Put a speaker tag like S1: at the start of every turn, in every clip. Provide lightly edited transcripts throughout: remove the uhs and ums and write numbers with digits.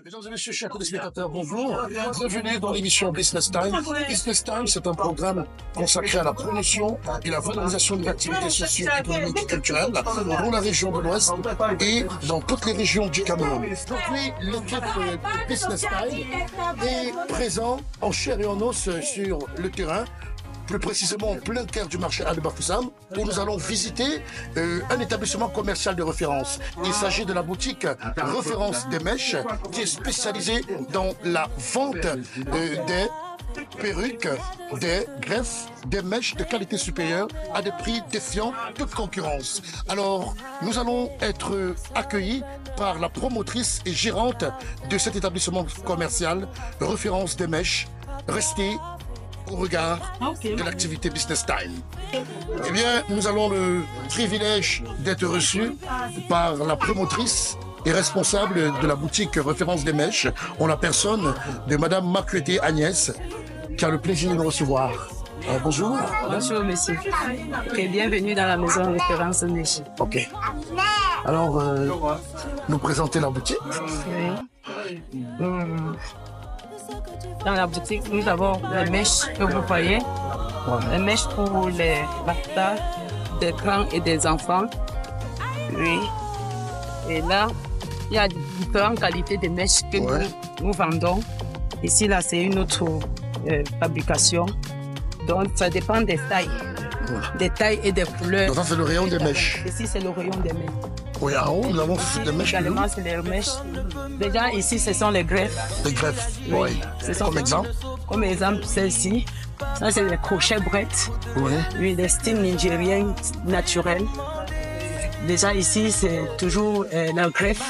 S1: Mesdames et messieurs, chers téléspectateurs, bonjour. Bienvenue dans l'émission Business Time. Business Time, c'est un programme consacré à la promotion et la valorisation des activités socio-économiques et culturelles dans la région de l'Ouest et dans toutes les régions du Cameroun. Aujourd'hui, l'équipe Business Time est présent en chair et en os sur le terrain, plus précisément en plein cœur du marché Al-Bafoussam, où nous allons visiter un établissement commercial de référence. Il s'agit de la boutique Référence des Mèches, qui est spécialisée dans la vente des perruques, des greffes, des mèches de qualité supérieure à des prix défiant toute concurrence. Alors, nous allons être accueillis par la promotrice et gérante de cet établissement commercial, Référence des Mèches. Restez au regard de l'activité Business Time. Eh bien, nous avons le privilège d'être reçus par la promotrice et responsable de la boutique Référence des Mèches, en la personne de Madame Makuete Agnès, qui a le plaisir de nous recevoir. Bonjour.
S2: Bonjour, monsieur. Et bienvenue dans la maison Référence des Mèches.
S1: Ok. Alors, nous présenter la boutique.
S2: Oui. Dans la boutique, nous avons les mèches que vous voyez. Les mèches pour les bâtards, des grands et des enfants. Oui. Et là, il y a différentes qualités de mèches que nous vendons. Ici, là, c'est une autre fabrication. Donc, ça dépend des tailles. Des tailles et des couleurs.
S1: Donc, ça, c'est le rayon des mèches.
S2: Ici, c'est le rayon des mèches.
S1: Oui, en haut, nous avons des mèches.
S2: Également, c'est les mèches. Déjà, ici, ce sont les greffes.
S1: Des greffes, oui. Comme exemple?
S2: Comme exemple, celle-ci. Ça, c'est les crochets brettes.
S1: Oui.
S2: Oui, des styles nigériens naturels. Déjà, ici, c'est toujours la greffe.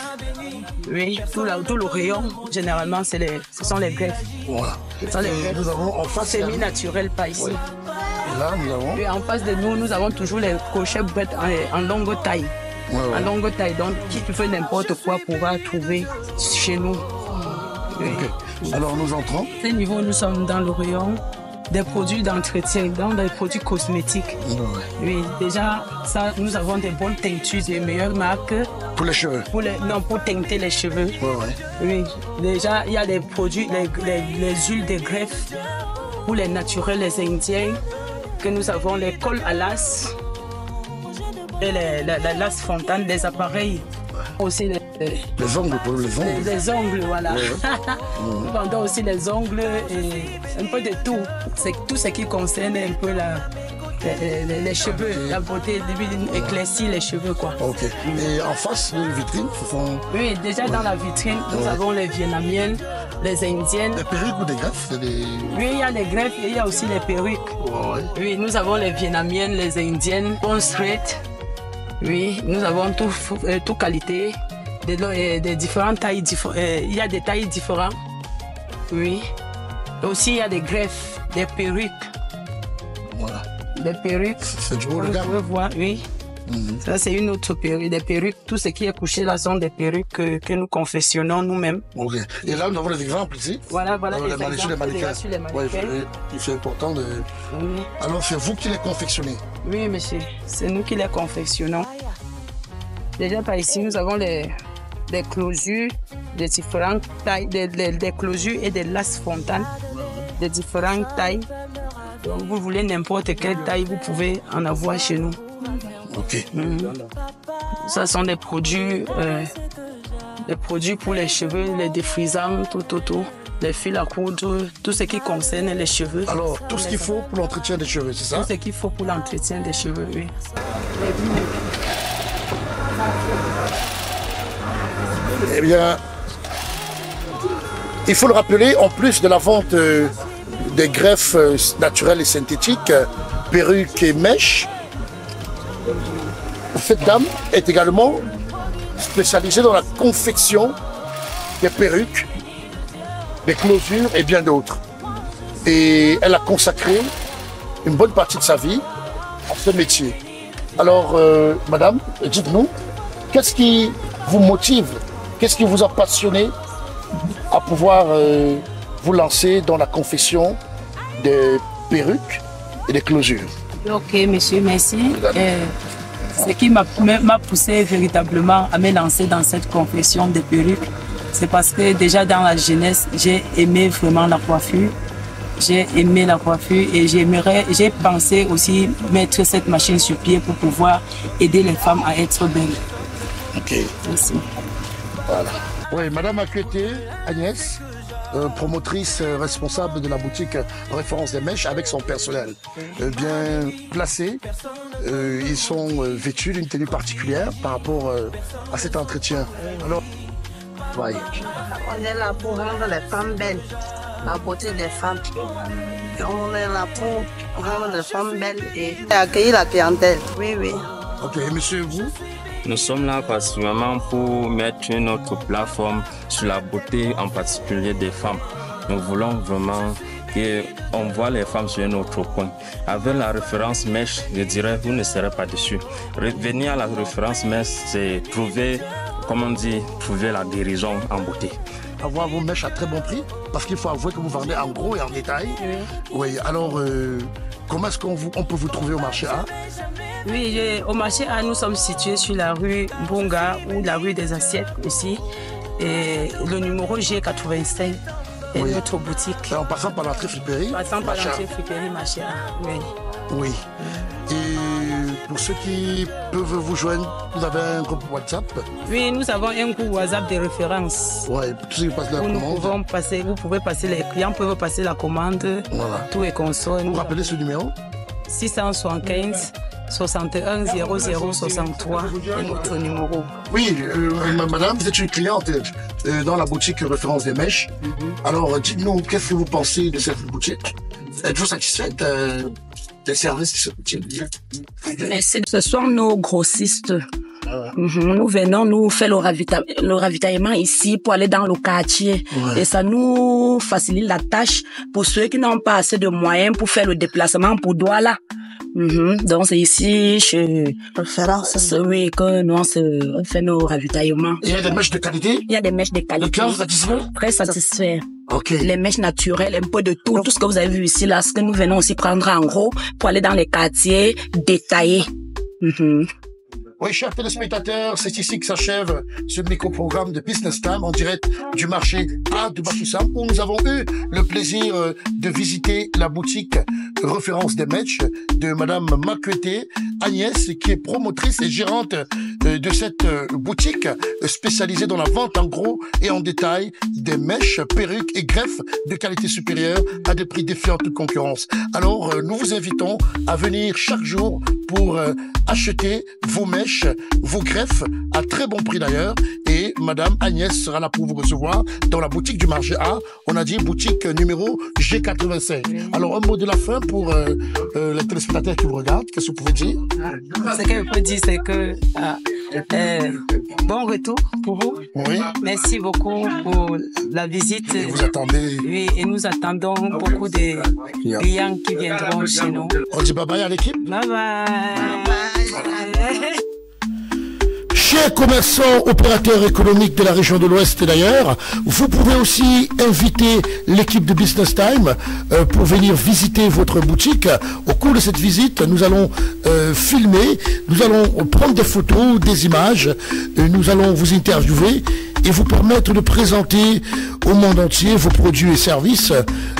S2: Oui, tout le rayon, généralement, ce sont les greffes.
S1: Voilà. Nous avons en face.
S2: Semi-naturel, pas ici.
S1: Oui. Et là, nous avons.
S2: Oui, en face de nous, nous avons toujours les crochets brettes en longue taille. En longue taille, donc qui peut n'importe quoi pouvoir trouver chez nous. Oui.
S1: Okay. Alors nous entrons.
S2: À ce niveau, nous sommes dans le rayon des produits d'entretien, dans des produits cosmétiques. Oui, déjà, ça, nous avons des bonnes teintures des meilleures marques.
S1: Pour les cheveux?
S2: Pour teinter les cheveux. Oui, déjà, il y a des produits, les huiles de greffe pour les naturels, les indiens, que nous avons les cols à l'as. Et la lace fontane, des appareils, aussi
S1: les ongles pour les ongles.
S2: Les ongles, voilà. Nous vendons aussi les ongles et un peu de tout. C'est tout ce qui concerne un peu les cheveux, la beauté, éclaircir les cheveux, quoi.
S1: Ok. Et en face de la vitrine, ce sont...
S2: Oui, déjà dans la vitrine, nous avons les vietnamiennes, les indiennes.
S1: Des perruques ou des greffes?
S2: Oui, il y a les greffes et il y a aussi les perruques. Oui, nous avons les vietnamiennes, les indiennes, straight. Oui, nous avons toute qualité, des différentes tailles, il y a des tailles différentes. Oui. Et aussi, il y a des greffes, des perruques.
S1: Voilà.
S2: Des perruques.
S1: C'est du haut de gamme.
S2: Voir, oui. Ça, c'est une autre perruque. Des perruques, tout ce qui est couché là sont des perruques que nous confectionnons nous-mêmes.
S1: Ok. Et là, nous avons les exemples ici.
S2: Voilà,
S1: les mannequins. Oui, c'est important de...
S2: Oui.
S1: Alors, c'est vous qui les confectionnez?
S2: Oui, monsieur. C'est nous qui les confectionnons. Déjà, par ici, nous avons des closures de différentes tailles, des closures et des laces fontanes de différentes tailles. Donc, vous voulez n'importe quelle taille, vous pouvez en avoir chez nous.
S1: Ok.
S2: Ça sont des produits pour les cheveux, les défrisants, tout. Les fils à coudre, tout ce qui concerne les cheveux.
S1: Alors, tout ce qu'il faut pour l'entretien des cheveux, c'est ça?
S2: Tout ce qu'il faut pour l'entretien des cheveux, oui.
S1: Eh bien, il faut le rappeler, en plus de la vente des greffes naturelles et synthétiques, perruques et mèches, cette dame est également spécialisée dans la confection des perruques, des closures et bien d'autres. Et elle a consacré une bonne partie de sa vie à ce métier. Alors, madame, dites-nous, qu'est-ce qui vous motive, qu'est-ce qui vous a passionné à pouvoir vous lancer dans la confection des perruques et des closures?
S2: Ok, monsieur, merci. Ce qui m'a poussé véritablement à me lancer dans cette confection des perruques, c'est parce que déjà dans la jeunesse, j'ai aimé vraiment la coiffure. J'ai aimé la coiffure et j'ai pensé aussi mettre cette machine sur pied pour pouvoir aider les femmes à être belles.
S1: Ok.
S2: Merci.
S1: Voilà. Oui, Madame Makuete, Agnès, promotrice responsable de la boutique Référence des Mèches avec son personnel bien placé. Ils sont vêtus d'une tenue particulière par rapport à cet entretien. Alors, voyez.
S3: On est là pour rendre les femmes belles, la beauté des femmes. Et on est là pour rendre les femmes belles et accueillir la clientèle. Oui, oui.
S1: Ok, monsieur, vous?
S4: Nous sommes là particulièrement pour mettre notre plateforme sur la beauté, en particulier des femmes. Nous voulons vraiment qu'on voit les femmes sur un autre point. Avec la référence mèche, je dirais, vous ne serez pas déçus. Revenir à la référence mèche, c'est trouver, comme on dit, trouver la guérison en beauté.
S1: Avoir vos mèches à très bon prix, parce qu'il faut avouer que vous vendez en gros et en détail. Oui. Oui, alors, comment est-ce qu'on peut vous trouver au marché A?
S2: Oui, au marché A, nous sommes situés sur la rue Bonga ou la rue des Assiettes aussi. Et le numéro G85 est
S1: oui.
S2: Notre boutique.
S1: Et en passant par l'entrée friperie?
S2: Passant par l'entrée friperie, marché A, oui.
S1: Oui. Et pour ceux qui peuvent vous joindre, vous avez un groupe WhatsApp?
S2: Oui, nous avons un groupe WhatsApp de référence.
S1: Oui, pour tous ceux qui passent la commande.
S2: Vous pouvez passer, les clients peuvent passer la commande. Voilà. Tout est consommé.
S1: Vous rappelez ce numéro?
S2: 675 61 00 63 est notre numéro.
S1: Oui, madame, vous êtes une cliente dans la boutique Référence des Mèches. Alors, dites-nous, qu'est-ce que vous pensez de cette boutique? Êtes-vous satisfaite des services de cette boutique?
S5: Merci. Ce sont nos grossistes. Nous venons nous faire le ravitaillement ici pour aller dans le quartier. Ouais. Et ça nous facilite la tâche pour ceux qui n'ont pas assez de moyens pour faire le déplacement pour Douala. Donc c'est ici chez Référence, oui, que nous on fait nos ravitaillements.
S1: Il y a des mèches de qualité?
S5: Il y a des mèches de qualité.
S1: Le client satisfait?
S5: Très satisfait.
S1: Okay.
S5: Les mèches naturelles, un peu de tout ce que vous avez vu ici là, ce que nous venons aussi prendre en gros pour aller dans les quartiers détaillés.
S1: Oui, chers téléspectateurs, c'est ici que s'achève ce micro-programme de Business Time en direct du marché A de Bafoussam, où nous avons eu le plaisir de visiter la boutique Référence des Mèches de Madame Makuete, Agnès, qui est promotrice et gérante de cette boutique spécialisée dans la vente en gros et en détail des mèches, perruques et greffes de qualité supérieure à des prix défiant toute concurrence. Alors, nous vous invitons à venir chaque jour pour acheter vos mèches, vos greffes, à très bon prix d'ailleurs. Et Madame Agnès sera là pour vous recevoir dans la boutique du marché A. On a dit boutique numéro G85. Alors, un mot de la fin pour les téléspectateurs qui vous regardent. Qu'est-ce que vous pouvez dire?
S2: Ce que je peux dire, c'est que bon retour pour vous.
S1: Oui.
S2: Merci beaucoup pour la visite.
S1: Et vous attendez?
S2: Oui, et nous attendons beaucoup de clients qui viendront chez nous.
S1: On dit bye bye à l'équipe?
S2: Bye bye.
S1: Chers commerçants, opérateurs économiques de la région de l'Ouest et d'ailleurs, vous pouvez aussi inviter l'équipe de Business Time pour venir visiter votre boutique. Au cours de cette visite, nous allons filmer, nous allons prendre des photos, des images, nous allons vous interviewer et vous permettre de présenter au monde entier vos produits et services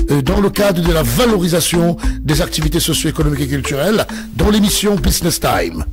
S1: dans le cadre de la valorisation des activités socio-économiques et culturelles dans l'émission Business Time.